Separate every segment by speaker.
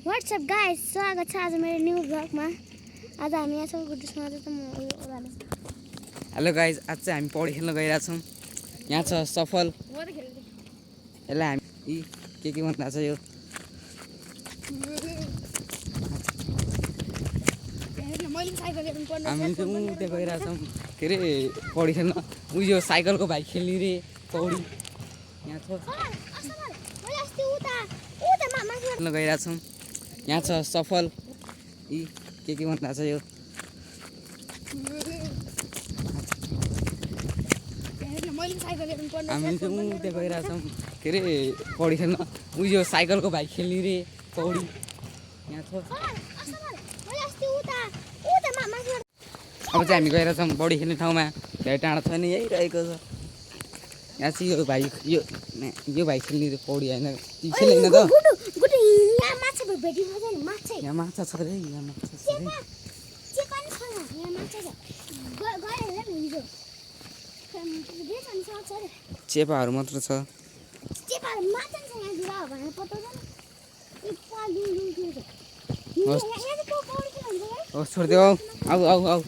Speaker 1: WhatsApp guys, स्वागत छ आज मेरो न्यू ब्लगमा। आज हामी यहाँ छौँ गुड्डुसँग। आज त म
Speaker 2: हेलो गाइज, आज चाहिँ हामी पौडी खेल्न गइरहेको छौँ। यहाँ छ सफल। यसलाई हामी के भन्दा छ यो हामी चाहिँ उता गइरहेको छौँ के अरे पौडी खेल्न। उयो साइकलको भाइ खेल्ने रे पौडी यहाँ छ। खेल्न गइरहेको छौँ। यहाँ छ सफल। के भन्दा छ यो हामी चाहिँ उता गइरहेको छौँ के अरे पौडी खेल्न। उयो साइकलको भाइ खेल्ने रे पौडी यहाँ छ। अब चाहिँ हामी गइरहेको छौँ पौडी खेल्ने ठाउँमा। धेरै टाढा छैन, यही रहेको छ। यहाँ चाहिँ यो भाइ यो भाइ खेल्ने रे पौडी होइन, खेलेन त। यहाँ माछा छ अरे, यहाँ माछा छ अरे। चेपाहरू मात्र छ। होस् छोडिदेऊ, आऊ आऊ आऊ,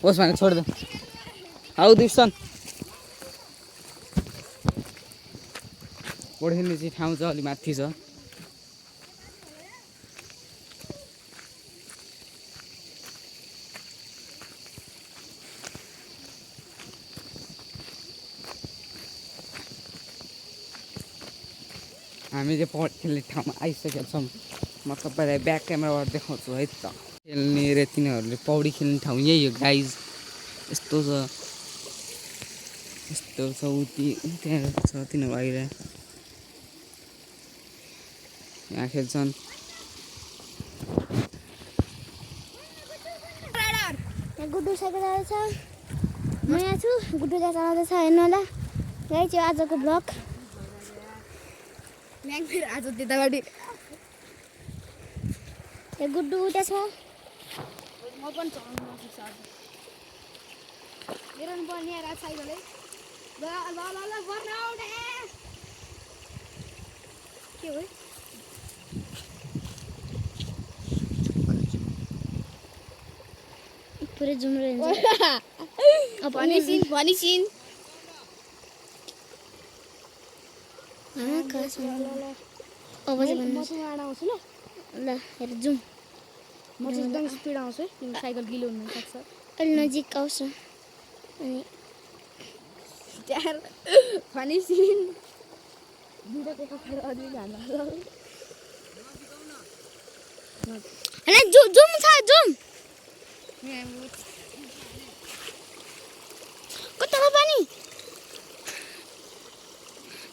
Speaker 2: होस् भने छोडिदेऊ। आऊ दिप्सन, पौडी खेल्ने चाहिँ ठाउँ चाहिँ अलि माथि छ। हामी चाहिँ पौडी खेल्ने ठाउँमा आइसकेका छौँ। म तपाईँलाई ब्याक क्यामेराबाट देखाउँछु है त। खेल्ने र तिनीहरूले पौडी खेल्ने ठाउँ यही हो गाइज। यस्तो छ, यस्तो छ। त्यहाँ छ तिनीहरू बाहिर यहाँ खेल्छन्।
Speaker 1: गुड्डु साइकल चलाउँछ, म यहाँ छु। गुड्डु त्यहाँ चलाउँदैछ, हेर्नु होला। यही चाहिँ आजको ब्लग।
Speaker 3: आज त्यतापट्टि
Speaker 1: गुड्डु उता छ।
Speaker 3: म पनि चलाउनु नसक्छु आज। हेर्नु पर्ने यार साइकल है। ल ल ल ल बर्न आउट के हो
Speaker 1: पुरै जुम्रो हुन्छ।
Speaker 3: भनिसिन भनिसिन
Speaker 1: अब चाहिँ भन्नु
Speaker 3: आउँछु ल।
Speaker 1: ल हेर जाउँ।
Speaker 3: म चाहिँ एकदम स्पिड आउँछु है, किनकि साइकल गिलो हुनसक्छ।
Speaker 1: अलि नजिक आउँछ अनि
Speaker 3: त्यार भनिसिन दुईवटा कफेर अलि हाल्नु
Speaker 1: हैन। जुम छ, जुम। कता पानी,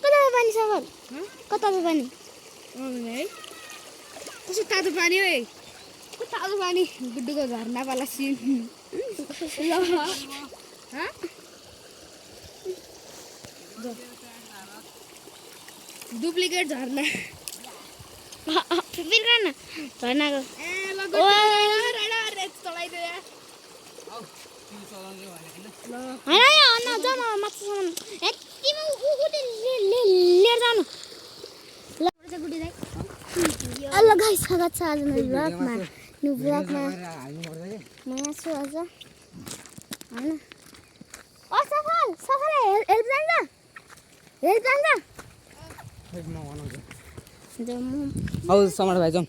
Speaker 1: कता पानी सफल, कता पानी
Speaker 3: है। कस्तो तातो पानी हो, तातो पानी। गुड्डुको झर्नावाला सिन डुप्लिकेट झर्ना
Speaker 1: बिर्खन झर्नाको। होइन जान माछासम्म लिएर जानु। ल गाइस, स्वागत छ आज मेरो ब्लगमा। न्यू ब्लगमा म यहाँ छु आज होइन। सफल सफल हेल्प चाहिन्छ, हेल्प चाहिन्छ।
Speaker 2: हौ समर भाइ जाउँ।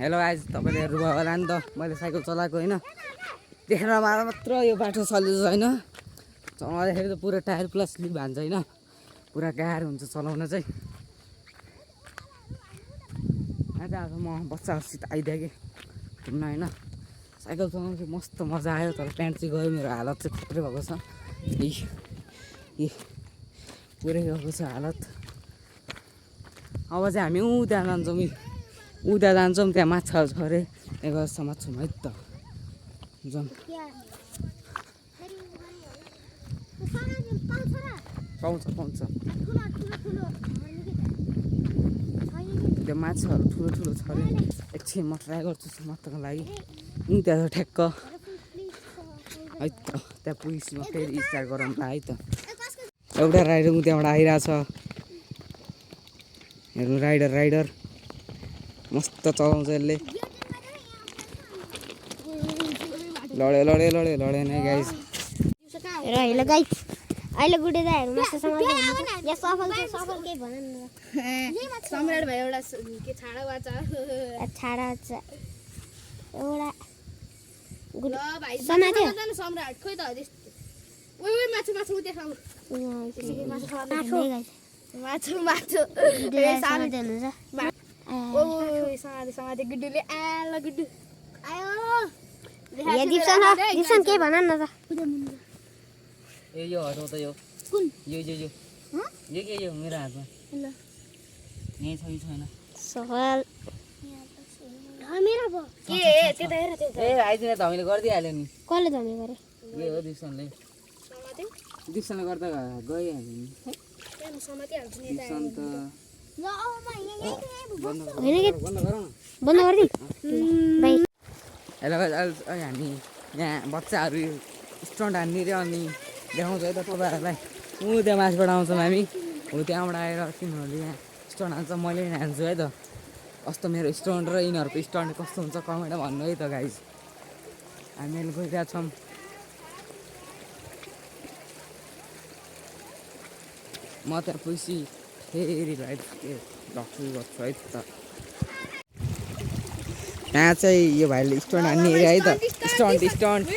Speaker 2: हेलो आज तपाईँले हेर्नुभयो होला नि त, मैले साइकल चलाएको होइन। देखेर मात्र यो बाटो चल्दैछ होइन। चलाउँदाखेरि त पुरा टायर प्लस स्लिप हान्छ होइन। पुरा गाह्रो हुन्छ चलाउन चाहिँ। आज म बच्चाहरूसित आइदिएँ कि घुम्न होइन। साइकल चलाउनु चाहिँ मस्त मजा आयो, तर प्यान्ट चाहिँ गयो। मेरो हालत चाहिँ खत्रै भएको छ। पुरै गएको छ हालत। अब चाहिँ हामी उता जान्छौँ, त्यहाँ माछाहरू छ अरे, त्यहाँ गएर समात्छौँ है त। जाउँ। पाउँछ त्यो माछाहरू ठुलो ठुलो छ अरे। एकछिन म ट्राई गर्छु समात्नको लागि। त्यहाँ ठ्याक्क है त, त्यहाँ पुलिसमा फेरि स्टार्ट गरौँ ल है त। एउटा राइडर त्यहाँबाट आइरहेछ। हेर्नु राइडर मस्त चलाउँछ यसले लड्यो नै गाइस
Speaker 1: र हेलो गाइस अहिले गुडे दाइहरु माछासँग या सफल के भन न
Speaker 3: सम्राट भाइ एउटा के छाडा बाचा
Speaker 1: छाडा छ एउटा
Speaker 3: ल भाइ
Speaker 1: समात्यो
Speaker 3: सम्राट खोइ त ओइ माछु देखाउ माछु समाते गुड्डुले आलो गुड्डु आयो
Speaker 1: या दिप्सन के भन न त
Speaker 2: ए यो हटाउ त यो
Speaker 1: कुन
Speaker 2: यो यो मेरो हातमा
Speaker 1: ल
Speaker 2: यही छैन
Speaker 1: सफल मेरो भयो
Speaker 3: के त्यो त हेर त्यो
Speaker 2: ए आइदिने त हामीले गरिदिइहाल्यो नि
Speaker 1: कसले धमी गरे
Speaker 2: ए हो दिप्सनले
Speaker 3: समाते
Speaker 2: दिप्सनले गर्दा गइहाल्यो नि
Speaker 3: समाते हाल्छु नि
Speaker 2: दिप्सन त
Speaker 1: ल औ म यहाँ
Speaker 2: बन्द
Speaker 1: होइन के
Speaker 2: बन्द गरौँ न
Speaker 1: बन्द गर्दी भाइ
Speaker 2: हेलो अहिले हामी यहाँ बच्चाहरू स्टन्ट हान्ने अनि देखाउँछ है त तपाईँहरूलाई ऊ त्यहाँ मासबाट आउँछौँ हामी हो त्यहाँबाट आएर तिनीहरूले यहाँ स्टन्ट हान्छ मैले पनि हान्छु है त कस्तो मेरो स्टन्ट र यिनीहरूको स्टन्ट कस्तो हुन्छ कमेन्टमा भन्नु है त गाइज हामी अहिले गइरहेको छौँ म त्यहाँ पुसी फेरि राइट डक्टर गर्छु है त यहाँ चाहिँ यो भाइले स्टन्ट हान्ने अरे है त स्टन्ट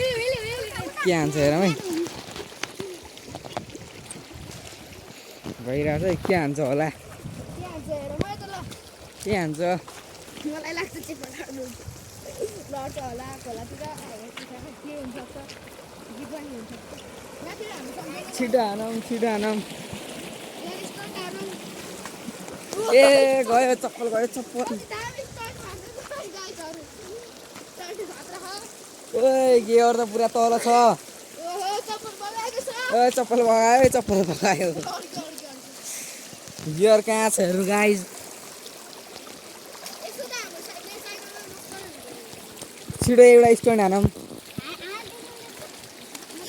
Speaker 2: के हान्छ हेरौँ है भइरहेको छ के हान्छ होला के हान्छ
Speaker 3: मलाई लाग्छ चाहिँ लट होला खोलातिर के हुन्छ जीवन हुन्छ
Speaker 2: छिटो हानौँ ए गयो चप्पल ओए गेयर त पुरा तल छ ओए चप्पल भगायो गियर कहाँ छ हेर्नु गाइज छिटो एउटा स्टोन हानौँ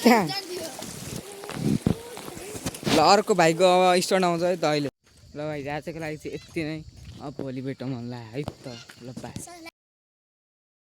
Speaker 2: कहाँ ल अर्को भाइको अब स्टोन आउँछ है त अहिले ल भाइ आजको लागि चाहिँ यति नै अब भोलि भेटौँ होला है त ल बाई